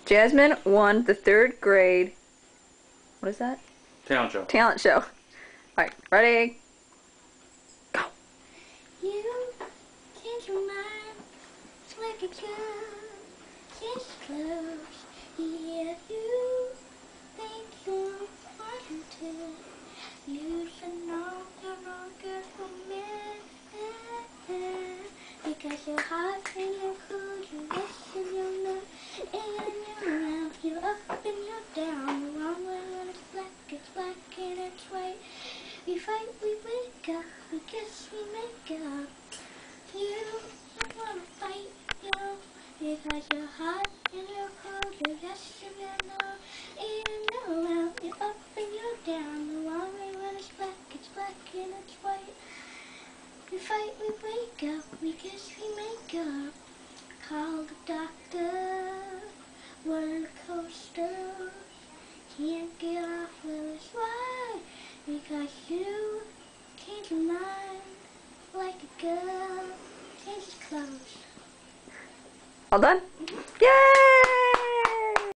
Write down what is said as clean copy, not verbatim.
Jasmine won the 3rd grade. What is that? Talent show. Talent show. Alright, ready? Go. You change your mind like a girl. Change clothes. Yeah, you think you're wanting to. You should know you're no good for me. Because you're hot and you're cold, you're yes and you're no. And you're around, you're up and you're down. The wrong way when it's black and it's white. We fight, we wake up, we kiss, we make up. You don't wanna fight, you know, because you're hot and you're cold, you're yes and you're no. And you're around, you're up and you're down. The wrong way when it's black and it's white. We fight, we wake up, we kiss, we make up. Call the doctor, roller coaster. Can't get off Lewis. Why? Because you change your mind like a girl changes clothes. All done? Yay!